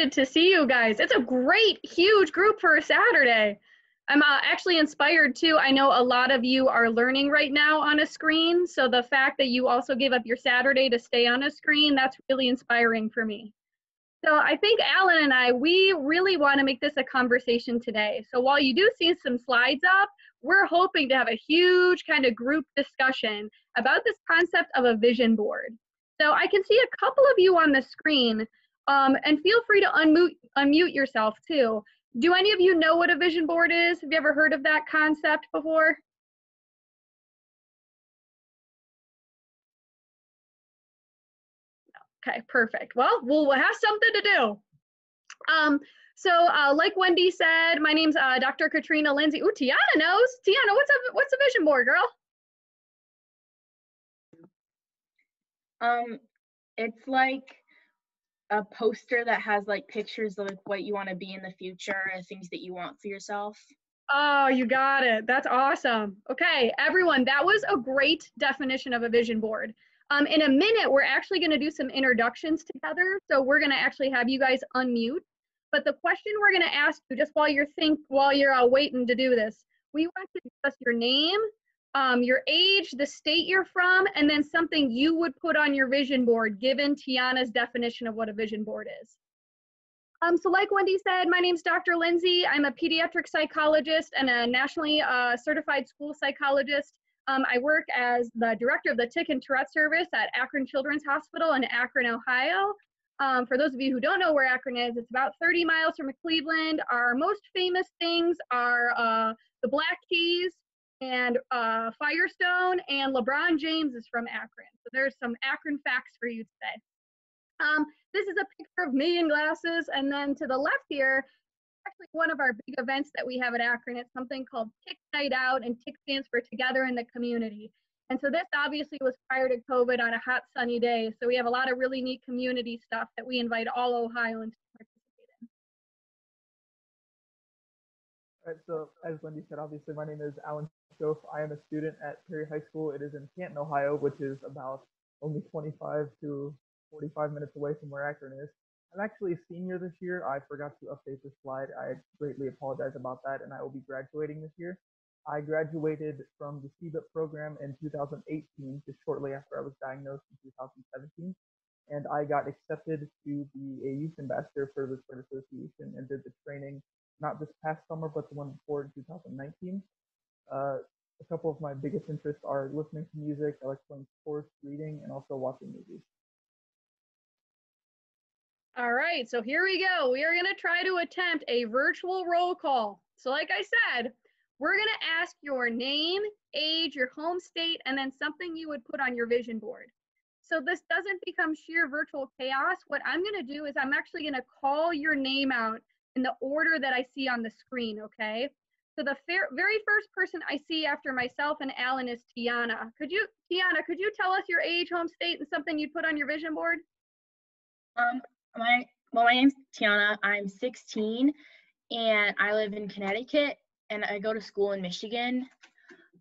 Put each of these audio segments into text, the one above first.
excited to see you guys. It's a great, huge group for a Saturday. I'm actually inspired too. I know a lot of you are learning right now on a screen. So the fact that you also gave up your Saturday to stay on a screen, that's really inspiring for me. So I think Alan and I, we really want to make this a conversation today. So while you do see some slides up, we're hoping to have a huge kind of group discussion about this concept of a vision board. So I can see a couple of you on the screen, and feel free to unmute yourself too. Do any of you know what a vision board is? Have you ever heard of that concept before? Okay, perfect. Well, we'll have something to do. Like Wendy said, my name's Dr. Katrina Lindsay. Ooh, Tiana knows. Tiana, what's a vision board, girl? It's like a poster that has like pictures of what you want to be in the future and things that you want for yourself. Oh, you got it. That's awesome. Okay, everyone, that was a great definition of a vision board. In a minute, we're actually going to do some introductions together. So we're going to actually have you guys unmute. But the question we're going to ask you just while you're waiting to do this, we want to give us your name, your age, the state you're from, and then something you would put on your vision board given Tiana's definition of what a vision board is. So like Wendy said, my name's Dr. Lindsay. I'm a pediatric psychologist and a nationally certified school psychologist. I work as the director of the Tick and Tourette Service at Akron Children's Hospital in Akron, Ohio. For those of you who don't know where Akron is, it's about 30 miles from Cleveland. Our most famous things are the Black Keys and Firestone, and LeBron James is from Akron. So there's some Akron facts for you today. This is a picture of me in glasses, and then to the left here, actually one of our big events that we have at Akron. It's something called Tick Night Out, and Tick stands for Together in the Community. And so this obviously was prior to COVID on a hot sunny day. So we have a lot of really neat community stuff that we invite all Ohioans to participate in. All right, so as Wendy said, obviously my name is Alan Schof. I am a student at Perry High School. It is in Canton, Ohio, which is about only 25 to 45 minutes away from where Akron is. I'm actually a senior this year. I forgot to update this slide. I greatly apologize about that, and I will be graduating this year. I graduated from the CBIP program in 2018, just shortly after I was diagnosed in 2017, and I got accepted to be a youth ambassador for the Sport Association and did the training not this past summer, but the one before in 2019. A couple of my biggest interests are listening to music, I like playing sports, reading, and also watching movies. All right, so here we go. We are going to try to attempt a virtual roll call. So like I said, we're going to ask your name, age, your home state, and then something you would put on your vision board. So this doesn't become sheer virtual chaos. What I'm going to do is I'm actually going to call your name out in the order that I see on the screen, okay? So the very first person I see after myself and Alan is Tiana. Tiana, could you tell us your age, home state, and something you'd put on your vision board? My name's Tiana. I'm 16, and I live in Connecticut, and I go to school in Michigan.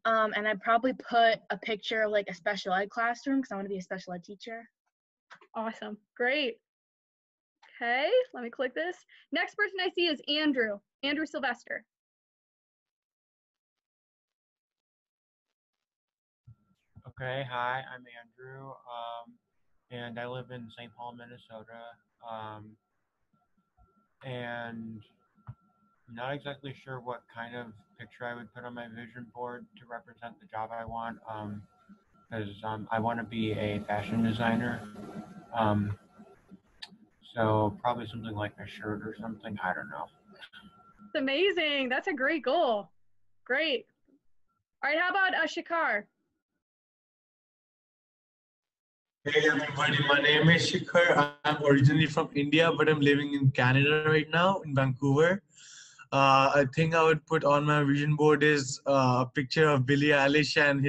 And I'd probably put a picture of like a special ed classroom because I want to be a special ed teacher. Awesome, great. Okay, let me click this. Next person I see is Andrew Sylvester. Okay, hi, I'm Andrew, and I live in St. Paul, Minnesota, and I'm not exactly sure what kind of picture I would put on my vision board to represent the job I want, because I want to be a fashion designer, so probably something like a shirt or something, I don't know. It's amazing, that's a great goal. Great. All right, how about Shikar? Hey everybody, my name is Shikhar. I'm originally from India, but I'm living in Canada right now, in Vancouver. I think I would put on my vision board is a picture of Billie Eilish and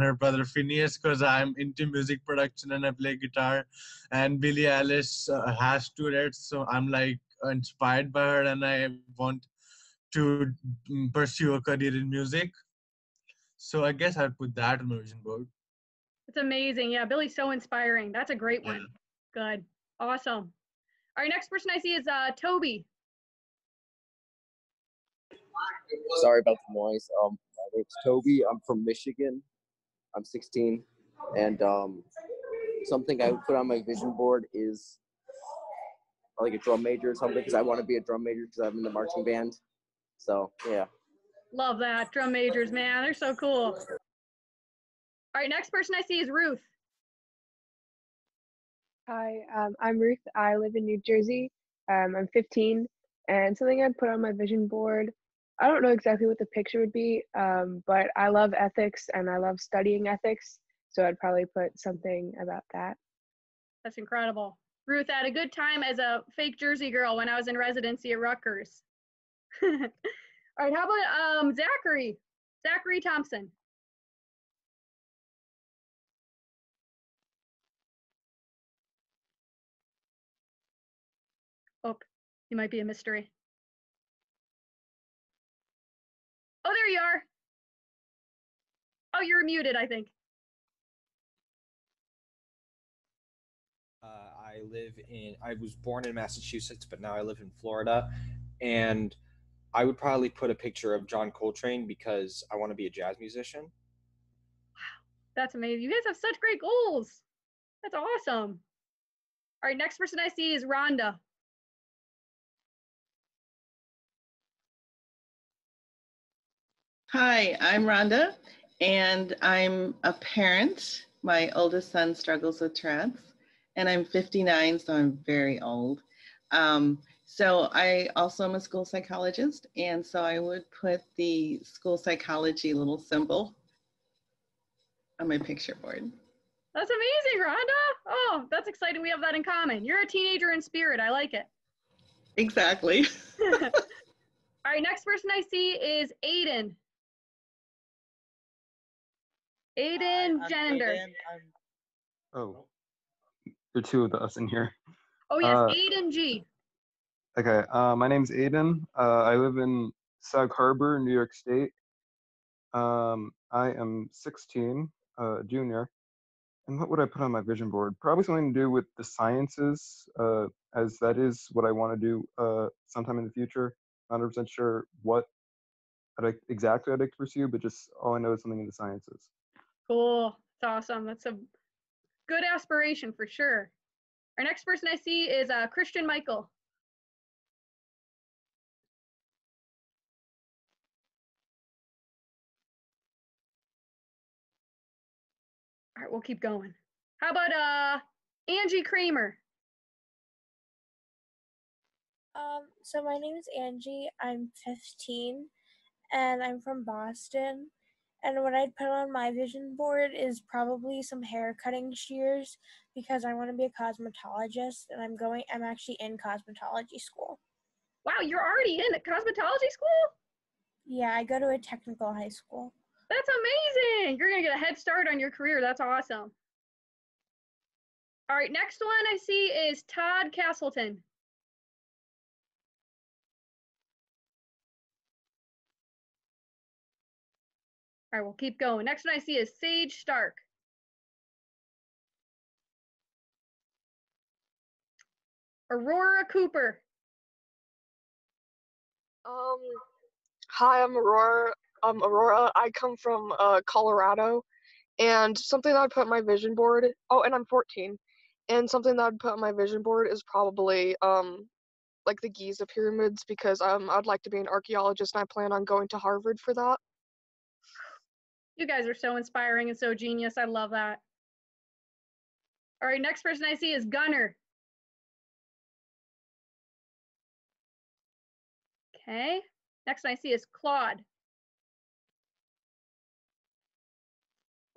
her brother Phineas, because I'm into music production and I play guitar. And Billie Eilish has Tourette's, so I'm like inspired by her and I want to pursue a career in music. So I guess I'd put that on my vision board. It's amazing. Yeah, Billie's so inspiring. That's a great one. Good. Awesome. All right, next person I see is Toby. Sorry about the noise. My name's Toby. I'm from Michigan. I'm 16, and something I would put on my vision board is like a drum major or something, because I want to be a drum major because I'm in the marching band. So yeah. Love that. Drum majors, man. They're so cool. All right, next person I see is Ruth. Hi, I'm Ruth. I live in New Jersey. I'm 15, and something I'd put on my vision board, I don't know exactly what the picture would be, but I love ethics and I love studying ethics, so I'd probably put something about that. That's incredible. Ruth, I had a good time as a fake Jersey girl when I was in residency at Rutgers. All right, how about Zachary? Zachary Thompson. Oh, you might be a mystery. Oh, there you are. Oh, you're muted, I think. I was born in Massachusetts, but now I live in Florida. And I would probably put a picture of John Coltrane because I want to be a jazz musician. Wow, that's amazing. You guys have such great goals. That's awesome. All right, next person I see is Rhonda. Hi, I'm Rhonda, and I'm a parent. My oldest son struggles with Tourette's, and I'm 59, so I'm very old. So I also am a school psychologist, and so I would put the school psychology little symbol on my picture board. That's amazing, Rhonda. Oh, that's exciting. We have that in common. You're a teenager in spirit. I like it. Exactly. All right, next person I see is Aiden. Aiden Gender. Oh, there are two of us in here. Oh, yes, Aiden G. Okay, my name's Aiden. I live in Sag Harbor, New York State. I am 16, junior. And what would I put on my vision board? Probably something to do with the sciences, as that is what I want to do sometime in the future. Not 100% sure what exactly I'd like to pursue, but just all I know is something in the sciences. Cool. That's awesome. That's a good aspiration for sure. Our next person I see is Christian Michael. All right, we'll keep going. How about Angie Kramer? So my name is Angie. I'm 15, and I'm from Boston. And what I'd put on my vision board is probably some hair cutting shears, because I want to be a cosmetologist, and I'm actually in cosmetology school. Wow, you're already in cosmetology school? Yeah, I go to a technical high school. That's amazing. You're going to get a head start on your career. That's awesome. All right, next one I see is Todd Castleton. All right, we'll keep going. Next one I see is Sage Stark. Aurora Cooper. Hi, I'm Aurora. Aurora. I come from Colorado, and something that I'd put on my vision board. Oh, and I'm 14. And something that I'd put on my vision board is probably like the Giza pyramids, because I'd like to be an archaeologist, and I plan on going to Harvard for that. You guys are so inspiring and so genius. I love that. All right, next person I see is Gunner. Okay, next one I see is Claude.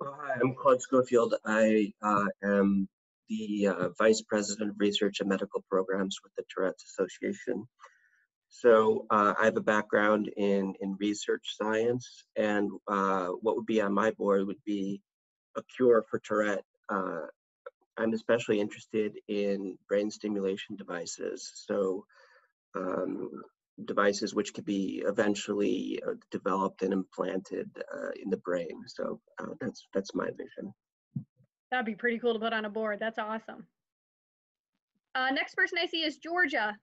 Hi, I'm Claude Scofield. I am the Vice President of Research and Medical Programs with the Tourette's Association. So I have a background in research science, and what would be on my board would be a cure for Tourette. I'm especially interested in brain stimulation devices. So devices which could be eventually developed and implanted in the brain. So that's my vision. That'd be pretty cool to put on a board. That's awesome. Next person I see is Georgia.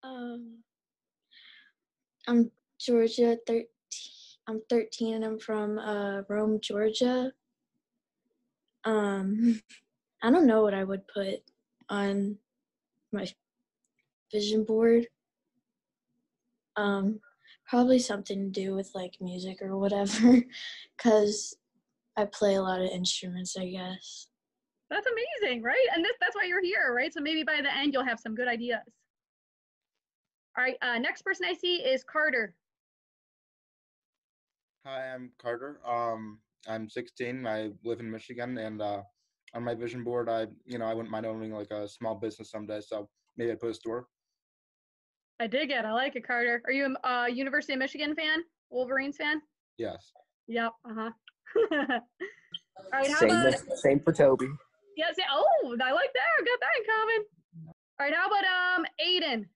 I'm Georgia 13. I'm 13 and I'm from Rome, Georgia. I don't know what I would put on my vision board. Probably something to do with like music or whatever, because I play a lot of instruments, I guess. That's amazing, right? And that's why you're here, right? So maybe by the end you'll have some good ideas. All right, next person I see is Carter. Hi, I'm Carter. I'm 16. I live in Michigan, and on my vision board, I wouldn't mind owning like a small business someday. So maybe I'd put a store. I dig it. I like it, Carter. Are you a University of Michigan fan? Wolverines fan? Yes. Yep. Uh-huh. All right, how about Same for Toby. yes? Yeah, oh, I like that. I got that in common. All right, how about Aiden?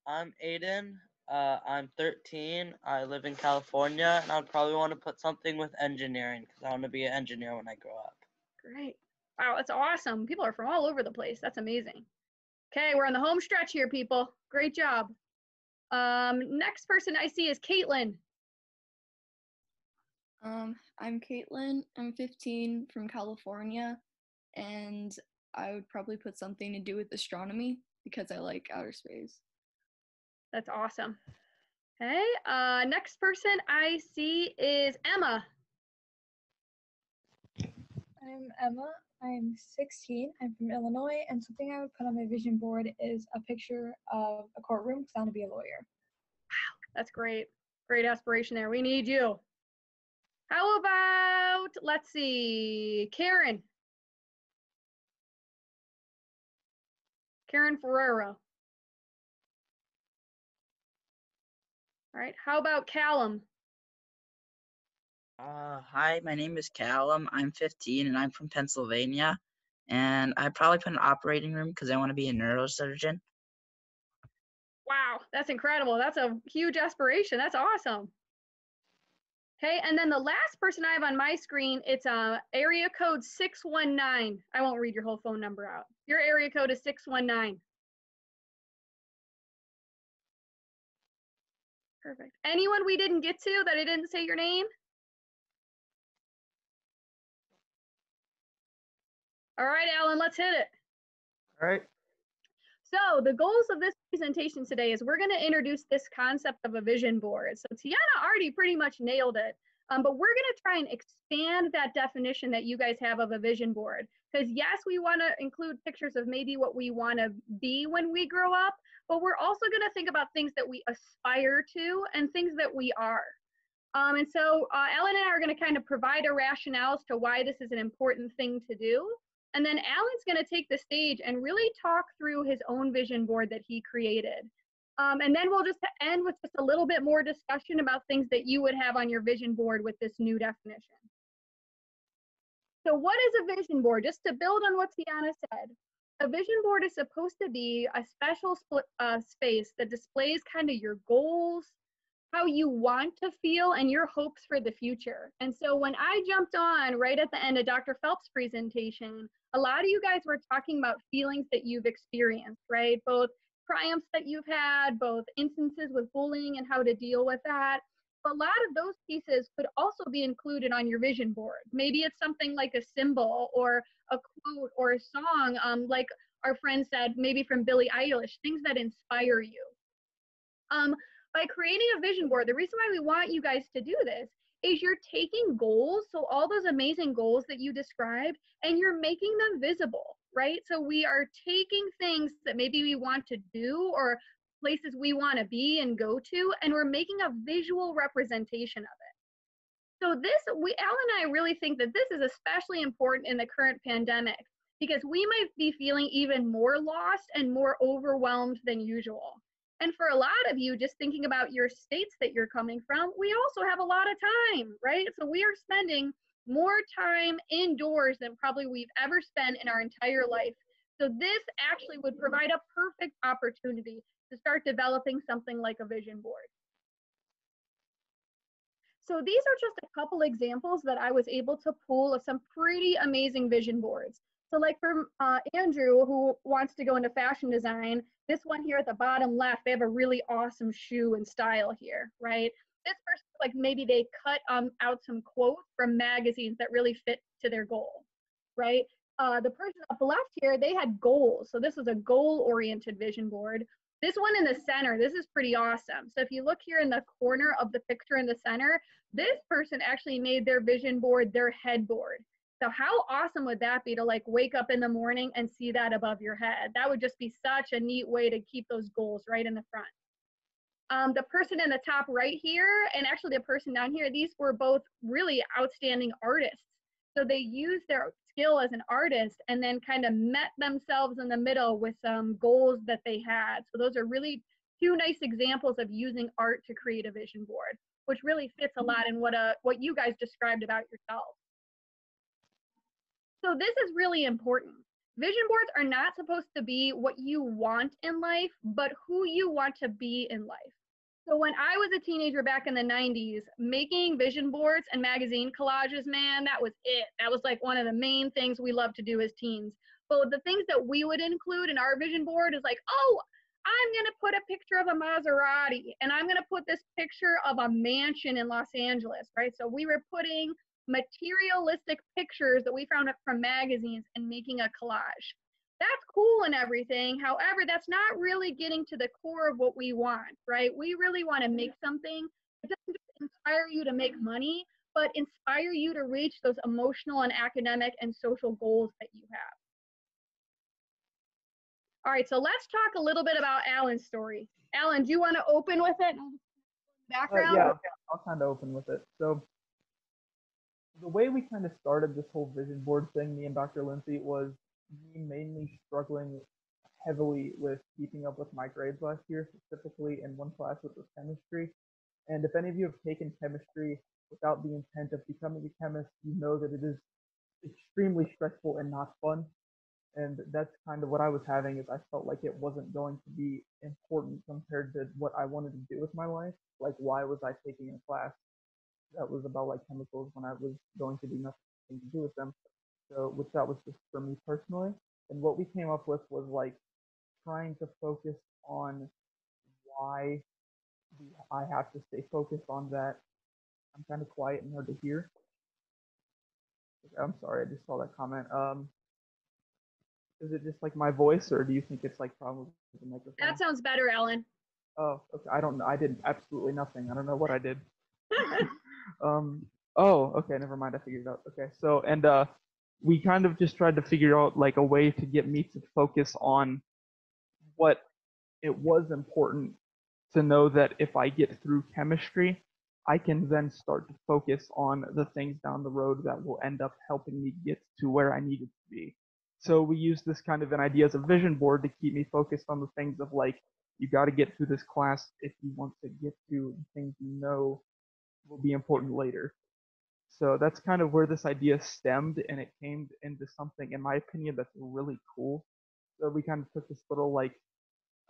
I'm Aiden. I'm 13. I live in California, and I'd probably want to put something with engineering because I want to be an engineer when I grow up. Great. Wow, that's awesome. People are from all over the place. That's amazing. Okay, we're on the home stretch here, people. Great job. Next person I see is Caitlin. I'm Caitlin. I'm 15 from California, and I would probably put something to do with astronomy because I like outer space. That's awesome. Okay, next person I see is Emma. I'm Emma. I'm 16. I'm from Illinois, and something I would put on my vision board is a picture of a courtroom because I want to be a lawyer. Wow, that's great. Great aspiration there. We need you. How about, let's see, Karen. Karen Ferrero. All right, how about Callum? Hi, my name is Callum. I'm 15 and I'm from Pennsylvania. And I probably put an operating room because I want to be a neurosurgeon. Wow, that's incredible. That's a huge aspiration. That's awesome. Okay, and then the last person I have on my screen, it's area code 619. I won't read your whole phone number out. Your area code is 619. Perfect. Anyone we didn't get to that I didn't say your name? All right, Alan, let's hit it. All right. So the goals of this presentation today is we're going to introduce this concept of a vision board. So Tiana already pretty much nailed it, but we're going to try and expand that definition that you guys have of a vision board. Because yes, we want to include pictures of maybe what we want to be when we grow up, but we're also going to think about things that we aspire to and things that we are. And so Ellen and I are going to kind of provide a rationale as to why this is an important thing to do. And then Alan's going to take the stage and really talk through his own vision board that he created. And then we'll just end with just a little bit more discussion about things that you would have on your vision board with this new definition. So what is a vision board? Just to build on what Tiana said, a vision board is supposed to be a special space that displays kind of your goals, how you want to feel, and your hopes for the future. And so when I jumped on right at the end of Dr. Phelps' presentation, a lot of you guys were talking about feelings that you've experienced, right? Both triumphs that you've had, both instances with bullying and how to deal with that. But a lot of those pieces could also be included on your vision board. Maybe it's something like a symbol or a quote or a song, like our friend said, maybe from Billie Eilish, things that inspire you. By creating a vision board, the reason why we want you guys to do this is you're taking goals, so all those amazing goals that you described, and you're making them visible, right? So we are taking things that maybe we want to do or places we want to be and go to, and we're making a visual representation of it. So this, Alan and I really think that this is especially important in the current pandemic because we might be feeling even more lost and more overwhelmed than usual. And for a lot of you, just thinking about your states that you're coming from, we also have a lot of time, right? So we are spending more time indoors than probably we've ever spent in our entire life. So this actually would provide a perfect opportunity to start developing something like a vision board. So these are just a couple examples that I was able to pull of some pretty amazing vision boards. So like for Andrew, who wants to go into fashion design, this one here at the bottom left, they have a really awesome shoe and style here, right? This person, like maybe they cut out some quotes from magazines that really fit to their goal, right? The person up left here, they had goals. So this was a goal-oriented vision board. This one in the center, this is pretty awesome. So if you look here in the corner of the picture in the center, this person actually made their vision board their headboard. So how awesome would that be to like wake up in the morning and see that above your head? That would just be such a neat way to keep those goals right in the front. The person in the top right here, and actually the person down here, these were both really outstanding artists. So they used their skill as an artist and then kind of met themselves in the middle with some goals that they had. So those are really two nice examples of using art to create a vision board, which really fits a lot in what you guys described about yourselves. So this is really important. Vision boards are not supposed to be what you want in life, but who you want to be in life. So when I was a teenager back in the 90s, making vision boards and magazine collages, man, that was it. That was like one of the main things we loved to do as teens. But the things that we would include in our vision board is like, oh, I'm going to put a picture of a Maserati, and I'm going to put this picture of a mansion in Los Angeles, right? So we were putting materialistic pictures that we found from magazines and making a collage. That's cool and everything. However, that's not really getting to the core of what we want, right? We really want to make something that doesn't just inspire you to make money, but inspire you to reach those emotional and academic and social goals that you have. All right, so let's talk a little bit about Alan's story. Alan, do you want to open with it? Background? Yeah, I'll kind of open with it. So the way we kind of started this whole vision board thing, me and Dr. Lindsay, was me mainly struggling heavily with keeping up with my grades last year, specifically in one class, which was chemistry. And if any of you have taken chemistry without the intent of becoming a chemist, you know that it is extremely stressful and not fun. And that's kind of what I was having, is I felt like it wasn't going to be important compared to what I wanted to do with my life. Like, why was I taking a class that was about like chemicals when I was going to do nothing to do with them? So, which that was just for me personally. And what we came up with was like trying to focus on why I have to stay focused on that. I'm kind of quiet and hard to hear. I'm sorry, I just saw that comment. Is it just like my voice, or do you think it's like probably the microphone? That sounds better, Ellen. Oh, okay. I don't know. I did absolutely nothing. I don't know what I did. Oh, okay. Never mind. I figured it out. Okay. So, and we kind of just tried to figure out like a way to get me to focus on what it was important to know that if I get through chemistry, I can then start to focus on the things down the road that will end up helping me get to where I needed to be. So we use this kind of an idea as a vision board to keep me focused on the things of like, you got to get through this class if you want to get to the things you know will be important later. So that's kind of where this idea stemmed, and it came into something, in my opinion, that's really cool. So we kind of took this little like,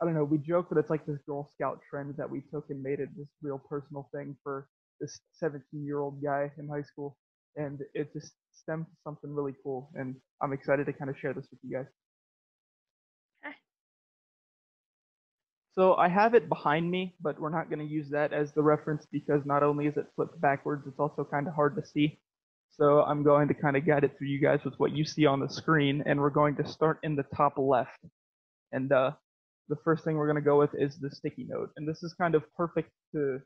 I don't know, we joke that it's like this Girl Scout trend that we took and made it this real personal thing for this 17-year-old guy in high school. And it just stemmed to something really cool. And I'm excited to kind of share this with you guys. So I have it behind me, but we're not going to use that as the reference because not only is it flipped backwards, it's also kind of hard to see. So I'm going to kind of guide it through you guys with what you see on the screen, and we're going to start in the top left. And the first thing we're going to go with is the sticky note. And this is kind of perfect to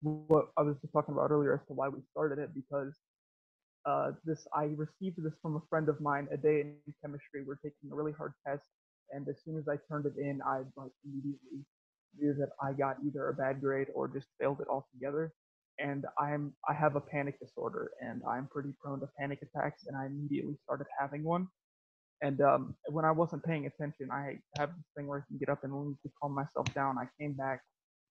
what I was just talking about earlier as to why we started it, because I received this from a friend of mine a day in chemistry. We're taking a really hard test, and as soon as I turned it in, I like immediately knew that I got either a bad grade or just failed it altogether. And I have a panic disorder, and I'm pretty prone to panic attacks, and I immediately started having one. And when I wasn't paying attention, I have this thing where I can get up and leave to calm myself down. I came back,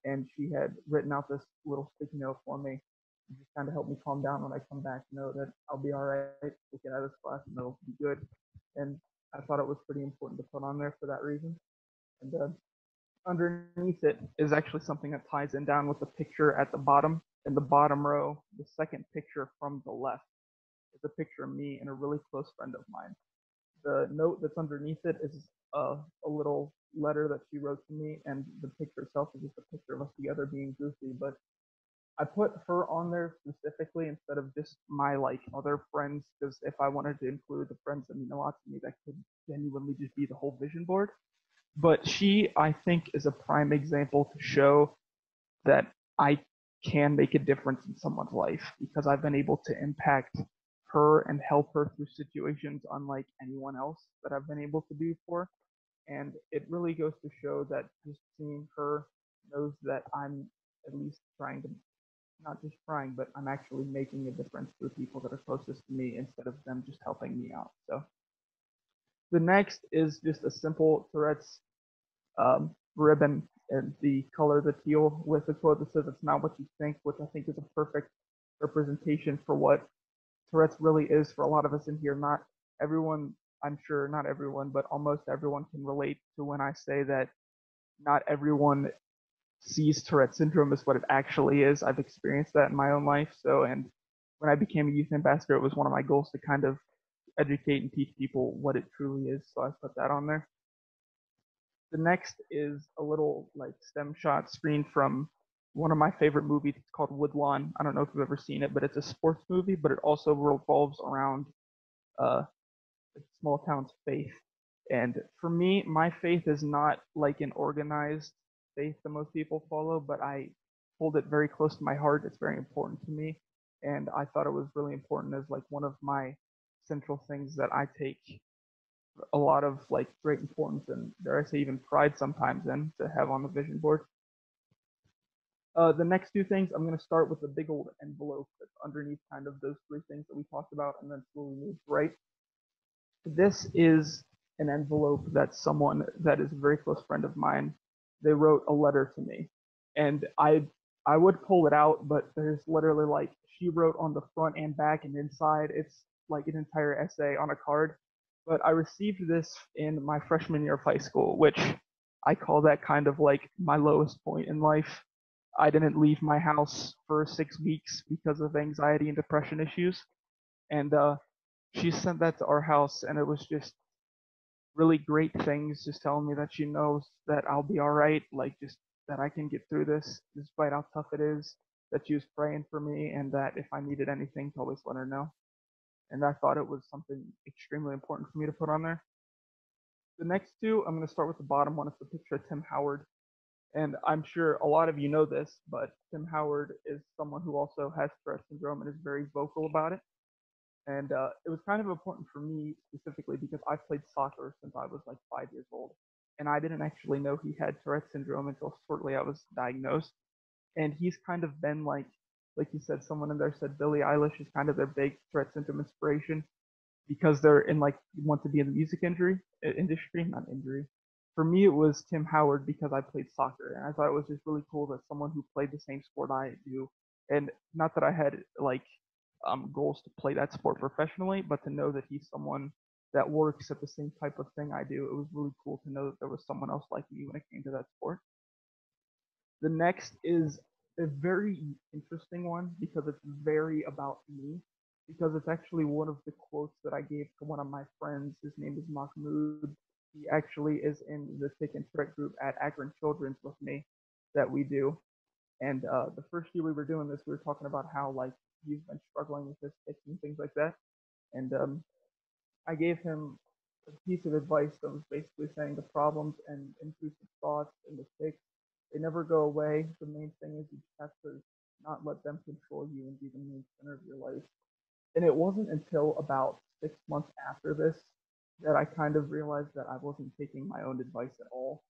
and she had written out this little sticky note for me, and just kind of help me calm down when I come back, know that I'll be all right, we'll get out of this class, and it'll be good. And I thought it was pretty important to put on there for that reason. And underneath it is actually something that ties in down with the picture at the bottom. in the bottom row, the second picture from the left is a picture of me and a really close friend of mine. The note that's underneath it is a little letter that she wrote to me, and the picture itself is just a picture of us together being goofy. But I put her on there specifically instead of just my like other friends, because if I wanted to include the friends that mean a lot to me, that could genuinely just be the whole vision board. But she, I think, is a prime example to show that I can make a difference in someone's life, because I've been able to impact her and help her through situations unlike anyone else that I've been able to do for. And it really goes to show that just seeing her knows that I'm at least trying to, not just trying, but I'm actually making a difference for the people that are closest to me instead of them just helping me out. So the next is just a simple Tourette's ribbon, and the color the teal with a quote that says "It's not what you think," which I think is a perfect representation for what Tourette's really is for a lot of us in here. Not everyone, I'm sure not everyone, but almost everyone can relate to when I say that not everyone sees Tourette syndrome as what it actually is. I've experienced that in my own life. So, and when I became a youth ambassador, it was one of my goals to kind of educate and teach people what it truly is. So I put that on there. The next is a little like stem shot screen from one of my favorite movies. It's called Woodlawn. I don't know if you've ever seen it, but it's a sports movie, but it also revolves around small town's faith. And for me, my faith is not like an organized faith that most people follow, but I hold it very close to my heart. It's very important to me. And I thought it was really important as like one of my central things that I take a lot of like great importance and dare I say even pride sometimes in to have on the vision board. The next two things, I'm going to start with the big old envelope that's underneath kind of those three things that we talked about and then slowly move right. This is an envelope that someone that is a very close friend of mine, they wrote a letter to me. And I would pull it out, but there's literally like, she wrote on the front and back and inside, it's like an entire essay on a card. But I received this in my freshman year of high school, which I call that kind of like my lowest point in life. I didn't leave my house for 6 weeks because of anxiety and depression issues. And she sent that to our house, and it was just really great things, just telling me that she knows that I'll be all right, like just that I can get through this despite how tough it is, that she was praying for me, and that if I needed anything, to always let her know. And I thought it was something extremely important for me to put on there. The next two, I'm going to start with the bottom one. It's a picture of Tim Howard. And I'm sure a lot of you know this, but Tim Howard is someone who also has Tourette syndrome and is very vocal about it. And it was kind of important for me specifically because I've played soccer since I was like 5 years old. And I didn't actually know he had Tourette syndrome until shortly I was diagnosed. And he's kind of been like you said, someone in there said Billie Eilish is kind of their big Tourette syndrome inspiration because they're in like, want to be in the music industry, not injury. For me, it was Tim Howard because I played soccer. And I thought it was just really cool that someone who played the same sport I do, and not that I had like goals to play that sport professionally, but to know that he's someone that works at the same type of thing I do. It was really cool to know that there was someone else like me when it came to that sport. The next is a very interesting one because it's very about me, because it's actually one of the quotes that I gave to one of my friends. His name is Mahmoud. He actually is in the Tick and Trick group at Akron Children's with me that we do. And the first year we were doing this, we were talking about how like he's been struggling with his tics and things like that. And I gave him a piece of advice that was basically saying the problems and intrusive thoughts and the tics, they never go away. The main thing is you just have to not let them control you and be the main center of your life. And it wasn't until about 6 months after this that I kind of realized that I wasn't taking my own advice at all.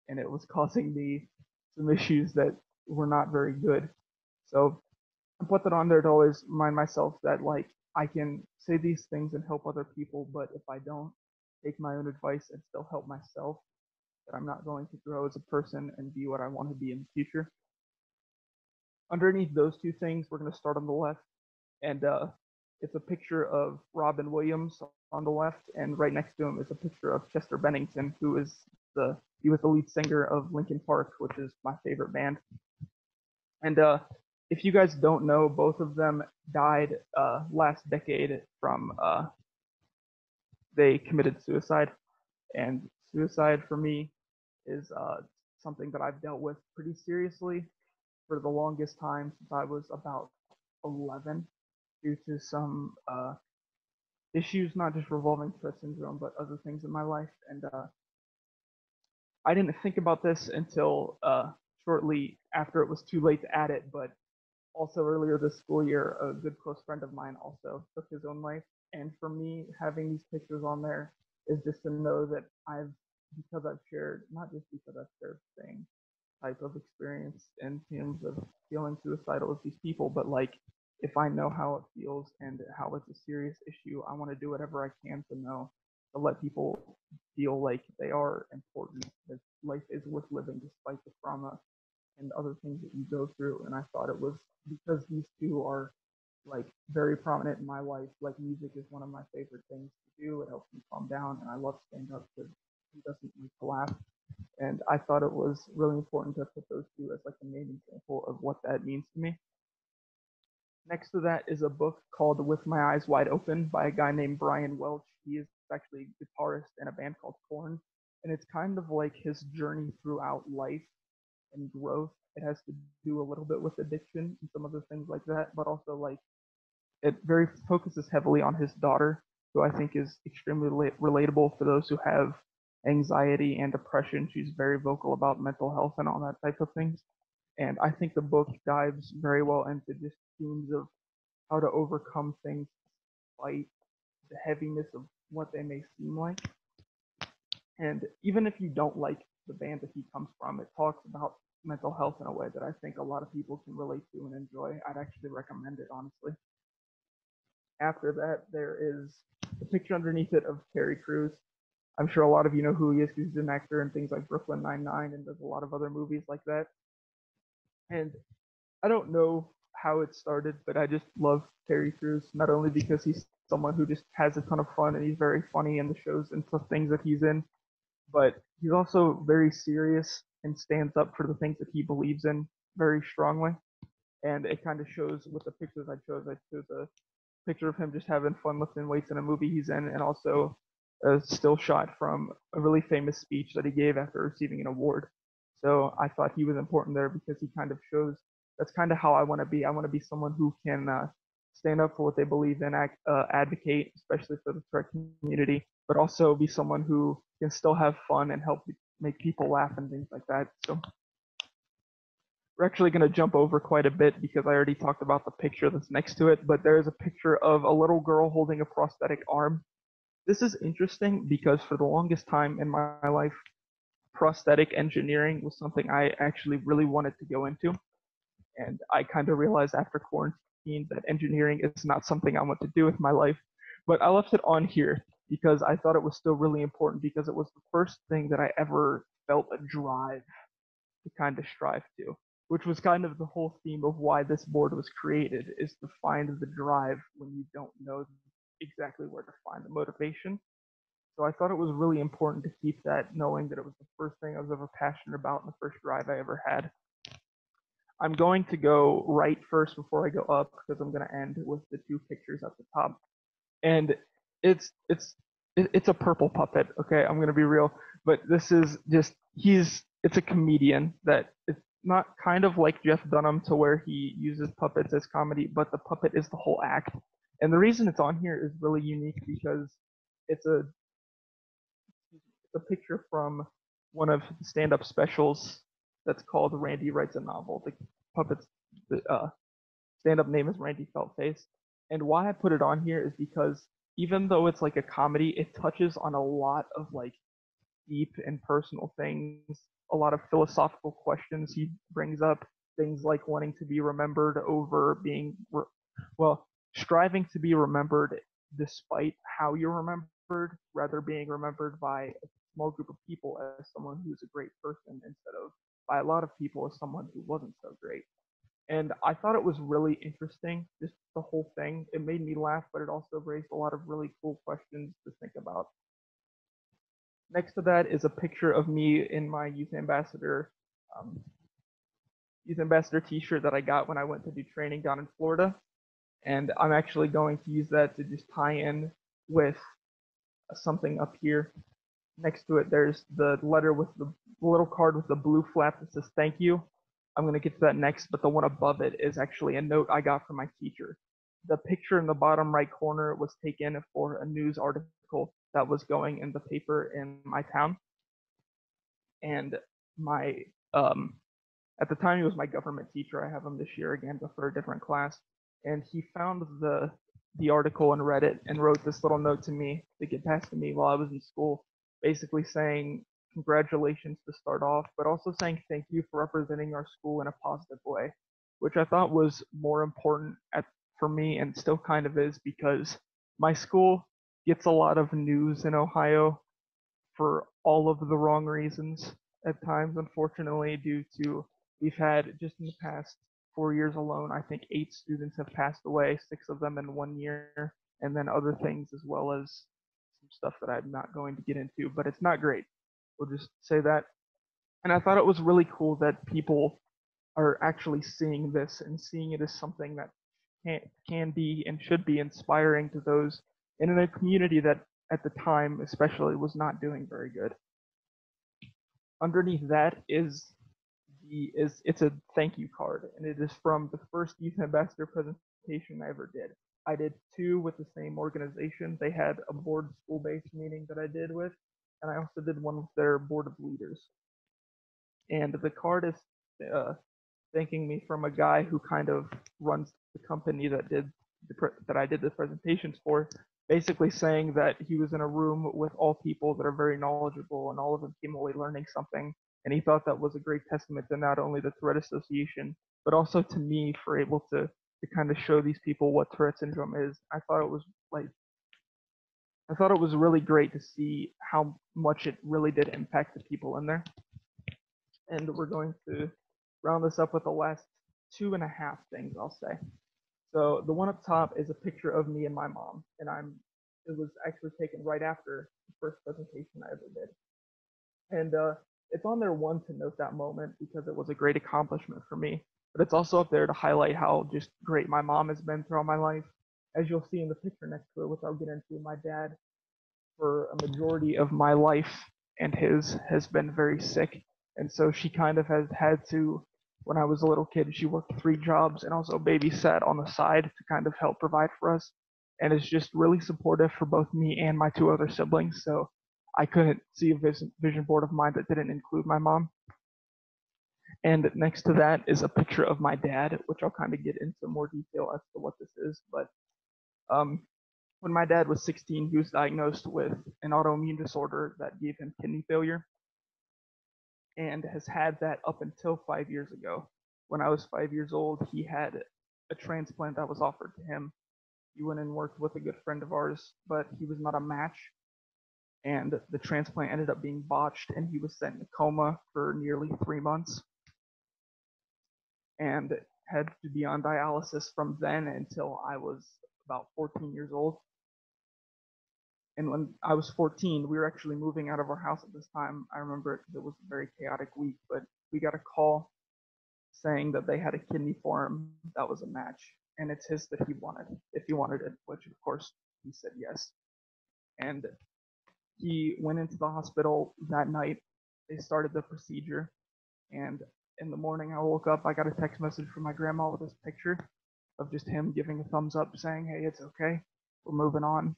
And it was causing me some issues that were not very good. So I put that on there to always remind myself that like I can say these things and help other people, but if I don't take my own advice and still help myself, that I'm not going to grow as a person and be what I want to be in the future. Underneath those two things, we're going to start on the left, and it's a picture of Robin Williams on the left, and right next to him is a picture of Chester Bennington, who is he was the lead singer of Linkin Park, which is my favorite band. And if you guys don't know, both of them died last decade from they committed suicide, and suicide for me is something that I've dealt with pretty seriously for the longest time since I was about 11, due to some issues, not just revolving Tourette syndrome, but other things in my life. And I didn't think about this until shortly after it was too late to add it, but also earlier this school year, a good close friend of mine also took his own life. And for me, having these pictures on there is just to know that because I've shared, not just because I've shared the same type of experience in terms of feeling suicidal as these people, but like if I know how it feels and how it's a serious issue, I want to do whatever I can to let people feel like they are important, that life is worth living despite the trauma and other things that you go through. And I thought it was because these two are like very prominent in my life. Like music is one of my favorite things to do. It helps me calm down, and I love stand up because he doesn't like to laugh. And I thought it was really important to put those two as like the main example of what that means to me. Next to that is a book called With My Eyes Wide Open by a guy named Brian Welch. He is actually a guitarist in a band called Korn, and it's kind of like his journey throughout life and growth. It has to do a little bit with addiction and some other things like that, but also like it very focuses heavily on his daughter, who I think is extremely relatable for those who have anxiety and depression. She's very vocal about mental health and all that type of things. And I think the book dives very well into just themes of how to overcome things despite the heaviness of what they may seem like. And even if you don't like the band that he comes from, it talks about mental health in a way that I think a lot of people can relate to and enjoy. I'd actually recommend it, honestly. After that, there is the picture underneath it of Terry Crews. I'm sure a lot of you know who he is because he's an actor in things like Brooklyn Nine-Nine and does a lot of other movies like that. And I don't know how it started, but I just love Terry Crews, not only because he's someone who just has a ton of fun and he's very funny in the shows and the things that he's in, but he's also very serious and stands up for the things that he believes in very strongly. And it kind of shows with the pictures I chose. I chose a picture of him just having fun lifting weights in a movie he's in, and also a still shot from a really famous speech that he gave after receiving an award. So I thought he was important there because he kind of shows that's kind of how I want to be. I want to be someone who can stand up for what they believe in, advocate, especially for the Tourette community, but also be someone who can still have fun and help make people laugh and things like that. So we're actually going to jump over quite a bit because I already talked about the picture that's next to it, but there is a picture of a little girl holding a prosthetic arm. This is interesting because for the longest time in my life, prosthetic engineering was something I actually really wanted to go into. And I kind of realized after quarantine that engineering is not something I want to do with my life. But I left it on here because I thought it was still really important because it was the first thing that I ever felt a drive to kind of strive to, which was kind of the whole theme of why this board was created, is to find the drive when you don't know exactly where to find the motivation. So I thought it was really important to keep that, knowing that it was the first thing I was ever passionate about and the first drive I ever had. I'm going to go right first before I go up because I'm going to end with the two pictures at the top. And it's a purple puppet, okay? I'm going to be real, but this is just it's a comedian that it's not kind of like Jeff Dunham to where he uses puppets as comedy, but the puppet is the whole act. And the reason it's on here is really unique because it's a picture from one of the stand-up specials that's called Randy Writes a Novel. The puppet's stand-up name is Randy Feltface. And why I put it on here is because even though it's like a comedy, it touches on a lot of like deep and personal things, a lot of philosophical questions he brings up, things like wanting to be remembered over being, striving to be remembered despite how you're remembered, rather being remembered by a small group of people as someone who's a great person instead of by a lot of people as someone who wasn't so great. And I thought it was really interesting, just the whole thing. It made me laugh, but it also raised a lot of really cool questions to think about. Next to that is a picture of me in my youth ambassador youth ambassador t-shirt that I got when I went to do training down in Florida. And I'm actually going to use that to just tie in with something up here. Next to it, there's the letter with the little card with the blue flap that says thank you. I'm going to get to that next, but the one above it is actually a note I got from my teacher. The picture in the bottom right corner was taken for a news article that was going in the paper in my town. And my, at the time he was my government teacher. I have him this year again, but for a different class. And he found the article and read it and wrote this little note to me to get passed to me while I was in school, basically saying congratulations to start off, but also saying thank you for representing our school in a positive way, which I thought was more important for me and still kind of is, because my school gets a lot of news in Ohio for all of the wrong reasons at times, unfortunately, due to we've had just in the past 4 years alone, I think 8 students have passed away, 6 of them in 1 year, and then other things as well as some stuff that I'm not going to get into, but it's not great. We'll just say that. And I thought it was really cool that people are actually seeing this and seeing it as something that can be and should be inspiring to those in a community that at the time especially was not doing very good. Underneath that is it's a thank you card, and it is from the first youth ambassador presentation I ever did. I did 2 with the same organization. They had a board school-based meeting that I did with, and I also did one with their board of leaders. And the card is thanking me from a guy who kind of runs the company that I did the presentations for, basically saying that he was in a room with all people that are very knowledgeable and all of them came away learning something. And he thought that was a great testament to not only the Tourette Association, but also to me for able to kind of show these people what Tourette syndrome is. I thought it was really great to see how much it really did impact the people in there. And we're going to round this up with the last 2.5 things I'll say. So the one up top is a picture of me and my mom, and it was actually taken right after the first presentation I ever did. And it's on there, one, to note that moment because it was a great accomplishment for me, but it's also up there to highlight how just great my mom has been throughout my life. As you'll see in the picture next to it, which I'll get into, my dad, for a majority of my life and his, has been very sick. And so she kind of has had to, when I was a little kid, she worked 3 jobs and also babysat on the side to kind of help provide for us. And is just really supportive for both me and my 2 other siblings. So I couldn't see a vision board of mine that didn't include my mom. And next to that is a picture of my dad, which I'll kind of get into more detail as to what this is. But when my dad was 16, he was diagnosed with an autoimmune disorder that gave him kidney failure, and has had that up until 5 years ago. When I was 5 years old, he had a transplant that was offered to him. He went and worked with a good friend of ours, but he was not a match, and the transplant ended up being botched, and he was sent in a coma for nearly 3 months, and had to be on dialysis from then until I was about 14 years old. And when I was 14, we were actually moving out of our house at this time. I remember it because it was a very chaotic week, but we got a call saying that they had a kidney for him that was a match, and it's his that he wanted, if he wanted it, which of course he said yes. And he went into the hospital that night. They started the procedure, and in the morning I woke up, I got a text message from my grandma with this picture of just him giving a thumbs up saying, hey, it's okay, we're moving on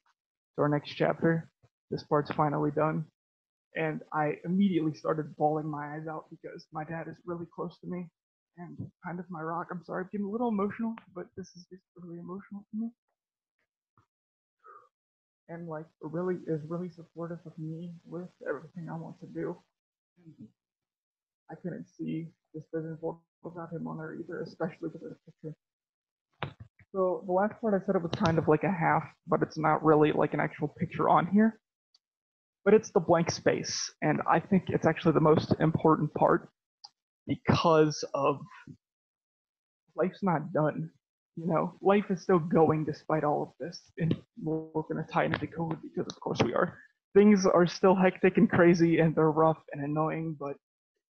to our next chapter. This part's finally done. And I immediately started bawling my eyes out because my dad is really close to me and kind of my rock. I'm sorry, I'm getting a little emotional, but this is just really emotional to me. And like really is really supportive of me with everything I want to do. And I couldn't see this vision board without him on there either, especially with this picture. So the last part I said it was kind of like a half, but it's not really like an actual picture on here. But it's the blank space, and I think it's actually the most important part because of life's not done. You know, life is still going despite all of this, and we're going to tie into COVID because of course we are. Things are still hectic and crazy, and they're rough and annoying, but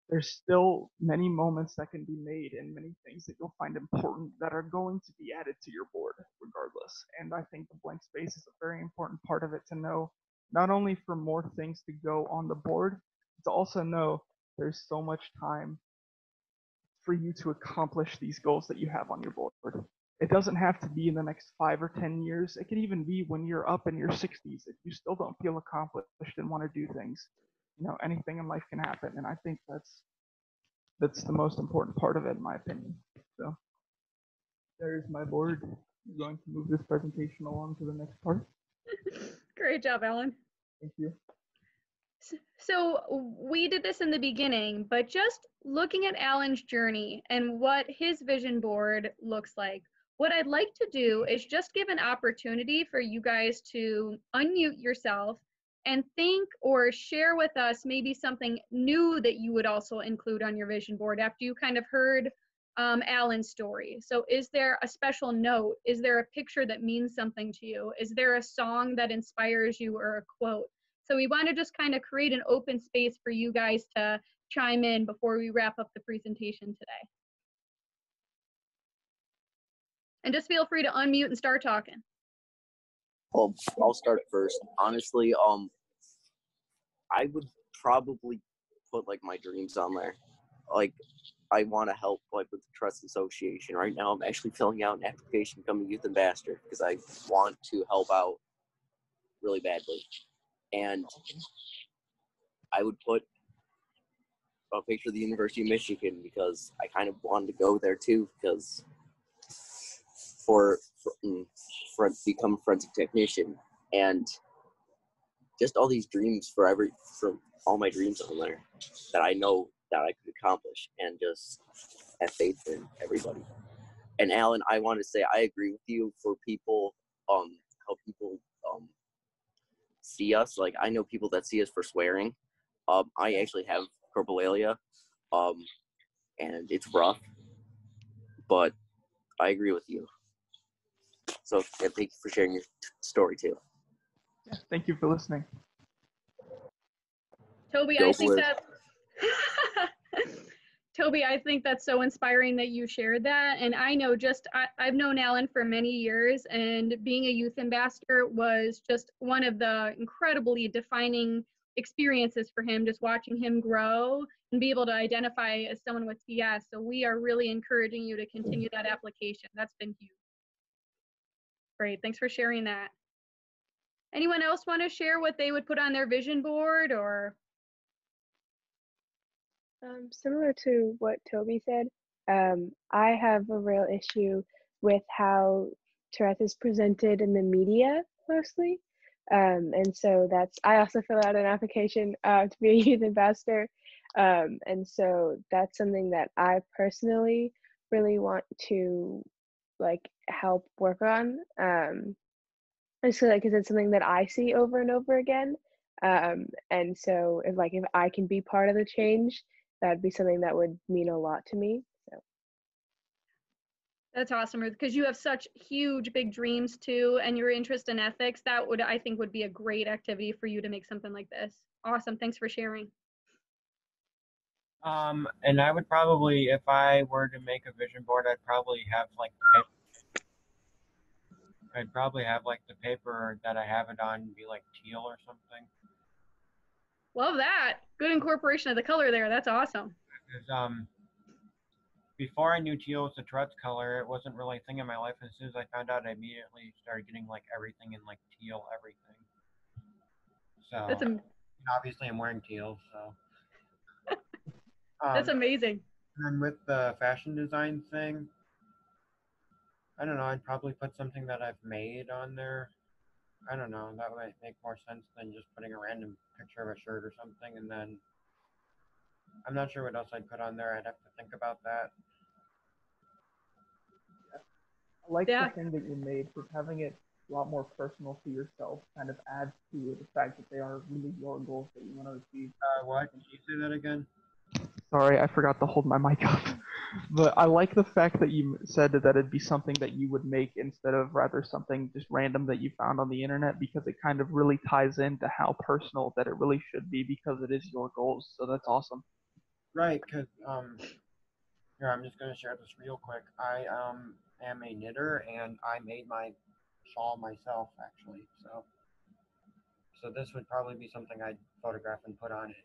there's still many moments that can be made and many things that you'll find important that are going to be added to your board regardless. And I think the blank space is a very important part of it to know, not only for more things to go on the board, but to also know there's so much time for you to accomplish these goals that you have on your board. It doesn't have to be in the next 5 or 10 years. It could even be when you're up in your 60s if you still don't feel accomplished and want to do things. Anything in life can happen, and I think that's the most important part of it, in my opinion. So there's my board. I'm going to move this presentation along to the next part. Great job, Alan. Thank you. So we did this in the beginning, but just looking at Alan's journey and what his vision board looks like, what I'd like to do is just give an opportunity for you guys to unmute yourself and think or share with us maybe something new that you would also include on your vision board after you kind of heard Alan's story. So is there a special note? Is there a picture that means something to you? Is there a song that inspires you or a quote? So we want to just kind of create an open space for you guys to chime in before we wrap up the presentation today. And just feel free to unmute and start talking. Well, I'll start first. Honestly, I would probably put like my dreams on there. Like, I want to help like with the Trust Association. Right now, I'm actually filling out an application to become a youth ambassador because I want to help out really badly. And I would put a picture of the University of Michigan because I kind of wanted to go there too because for become a forensic technician, and just all these dreams for all my dreams on there that I know that I could accomplish, and just have faith in everybody. And Alan, I want to say I agree with you for people, how people see us. Like, I know people that see us for swearing. I actually have coprolalia, and it's rough, but I agree with you. So, and thank you for sharing your story too. Yeah, thank you for listening. Toby, Toby, I think that's so inspiring that you shared that. And I know I've known Alan for many years, and being a youth ambassador was just one of the incredibly defining experiences for him, just watching him grow and be able to identify as someone with CS. So we are really encouraging you to continue that application. That's been huge. Great, thanks for sharing that. Anyone else want to share what they would put on their vision board or? Similar to what Toby said, I have a real issue with how Tourette's is presented in the media mostly. And so I also fill out an application to be a youth ambassador. And so that's something that I personally really want to help work on. Because it's something that I see over and over again. And so if I can be part of the change, that'd be something that would mean a lot to me. So that's awesome, Ruth, because you have such huge, big dreams too, and your interest in ethics. That I think would be a great activity for you to make something like this. Awesome, thanks for sharing. And I would probably, if I were to make a vision board, I'd probably have like the paper that I have it on be like teal or something. Love that. Good incorporation of the color there. That's awesome. Because before I knew teal was the Tourette's color, it wasn't really a thing in my life. And as soon as I found out, I immediately started getting like everything in like teal everything. So obviously I'm wearing teal, so. That's amazing. And with the fashion design thing, I don't know, I'd probably put something that I've made on there. I don't know, that might make more sense than just putting a random picture of a shirt or something. And then I'm not sure what else I'd put on there. I'd have to think about that. I like the thing that you made, because having it a lot more personal to yourself kind of adds to the fact that they are really your goals that you want to achieve. What? Can you say that again? Sorry, I forgot to hold my mic up. But I like the fact that you said that it'd be something that you would make instead of rather something just random that you found on the internet, because it kind of really ties into how personal that it really should be, because it is your goals. So that's awesome. Right, because here I'm just gonna share this real quick. I am a knitter and I made my shawl myself actually. So this would probably be something I'd photograph and put on it.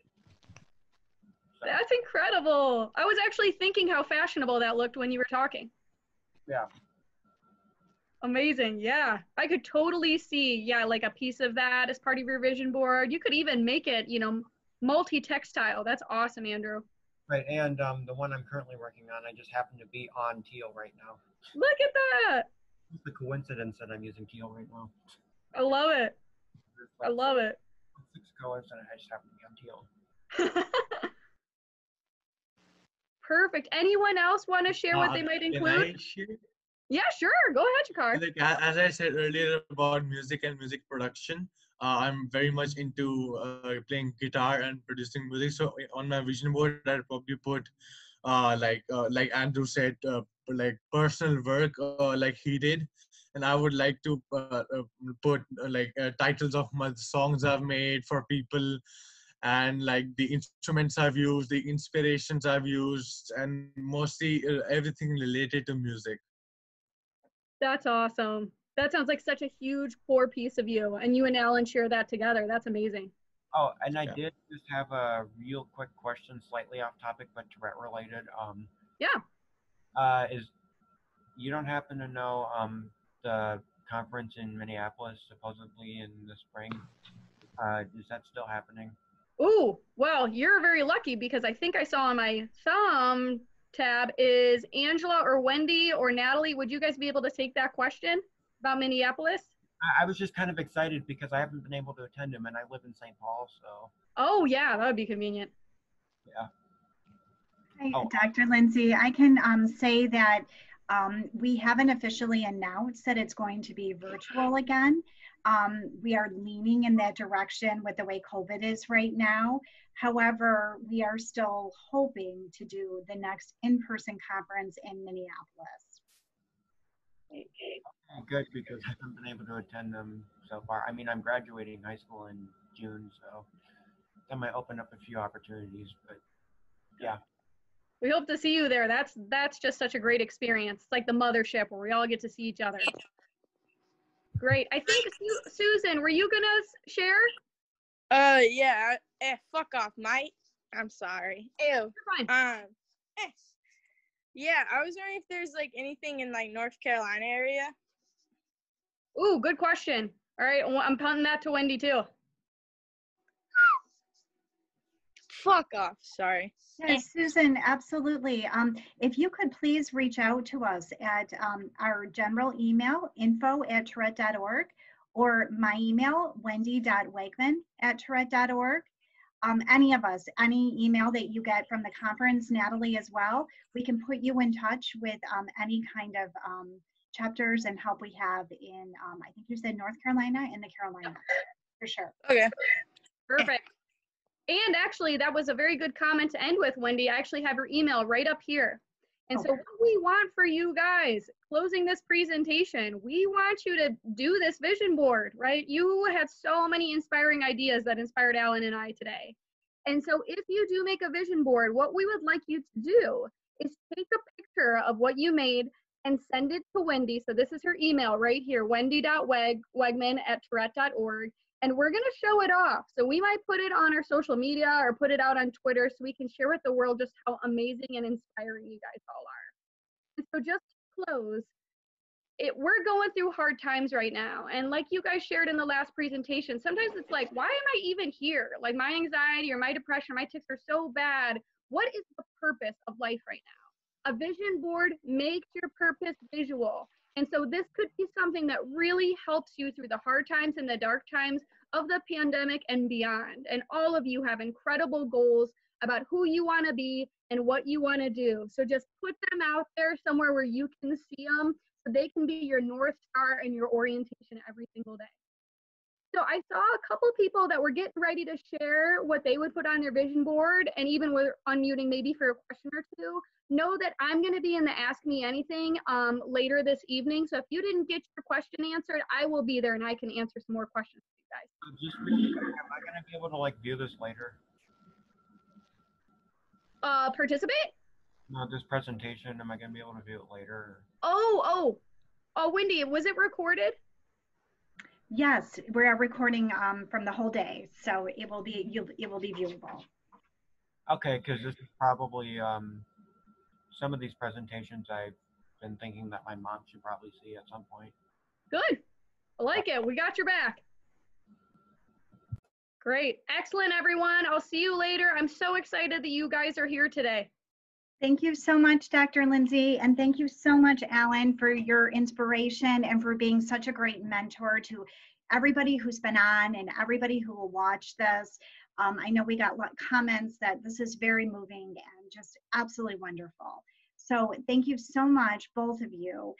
So, That's incredible. I was actually thinking how fashionable that looked when you were talking. yeah. Amazing. Yeah. I could totally see, yeah, like a piece of that as part of your vision board. You could even make it, you know, multi-textile. That's awesome, Andrew. Right, and the one I'm currently working on, I just happen to be on teal right now. Look at that. It's the coincidence that I'm using teal right now. I love it. I love it. It's a coincidence. I just happen to be on teal. Perfect. Anyone else want to share what they might Can include? I share? Yeah, sure. Go ahead, Jakar. Like as I said earlier about music and music production, I'm very much into playing guitar and producing music. So on my vision board, I'd probably put like Andrew said, like personal work like he did, and I would like to put titles of my songs I've made for people, and like the instruments I've used, the inspirations I've used, and mostly everything related to music. That's awesome. That sounds like such a huge core piece of you, and you and Alan share that together. That's amazing. Oh, and I did just have a real quick question, slightly off topic, but Tourette related. Yeah. Is you don't happen to know the conference in Minneapolis supposedly in the spring? Is that still happening? Ooh, well, you're very lucky because I think I saw on my thumb tab is Angela or Wendy or Natalie. Would you guys be able to take that question about Minneapolis? I was just kind of excited because I haven't been able to attend them, and I live in St. Paul, so Oh, yeah, that would be convenient. yeah. Hi, Dr. Lindsay. I can say that we haven't officially announced that it's going to be virtual again. We are leaning in that direction with the way COVID is right now. However, we are still hoping to do the next in-person conference in Minneapolis. Good, because I haven't been able to attend them so far. I mean, I'm graduating high school in June, so that might open up a few opportunities, but yeah. We hope to see you there. That's just such a great experience. It's like the mothership where we all get to see each other. Great. I think Susan, were you gonna share? Yeah. Fuck off, mate. I'm sorry. Ew. You're fine. Yeah, I was wondering if there's like anything in like North Carolina area. Ooh, good question. All right, I'm punting that to Wendy too. Fuck off. Sorry. Yes, Susan, absolutely. If you could please reach out to us at our general email, info@tourette.org, or my email, wendy.wegman@tourette.org. Any of us, any email that you get from the conference, Natalie as well, we can put you in touch with any kind of chapters and help we have in, I think you said North Carolina and the Carolinas, for sure. Okay. Perfect. And actually, that was a very good comment to end with, Wendy. I actually have her email right up here. And so what we want for you guys, closing this presentation, we want you to do this vision board, right? You had so many inspiring ideas that inspired Alan and I today. And so if you do make a vision board, what we would like you to do is take a picture of what you made and send it to Wendy. So this is her email right here, wendy.wegman@tourette.org. And we're going to show it off. So we might put it on our social media or put it out on Twitter so we can share with the world just how amazing and inspiring you guys all are. And so just to close, we're going through hard times right now. And like you guys shared in the last presentation, sometimes it's like, why am I even here? Like my anxiety or my depression, my tics are so bad. What is the purpose of life right now? A vision board makes your purpose visual. And so this could be something that really helps you through the hard times and the dark times of the pandemic and beyond. And all of you have incredible goals about who you want to be and what you want to do. So just put them out there somewhere where you can see them so they can be your North Star and your orientation every single day. So I saw a couple people that were getting ready to share what they would put on their vision board, and even were unmuting maybe for a question or two. Know that I'm going to be in the Ask Me Anything later this evening. So if you didn't get your question answered, I will be there and I can answer some more questions for you guys. Just really quick, am I going to be able to like view this later? participate? No, this presentation, am I going to be able to view it later? Oh, Wendy, was it recorded? Yes, we're recording from the whole day, so it will be viewable. Okay, because this is probably some of these presentations I've been thinking that my mom should probably see at some point. Good. I like it. We got your back. Great. Excellent, everyone. I'll see you later. I'm so excited that you guys are here today. Thank you so much, Dr. Lindsay, and thank you so much, Alan, for your inspiration and for being such a great mentor to everybody who's been on and everybody who will watch this. I know we got comments that this is very moving and just absolutely wonderful. So thank you so much, both of you.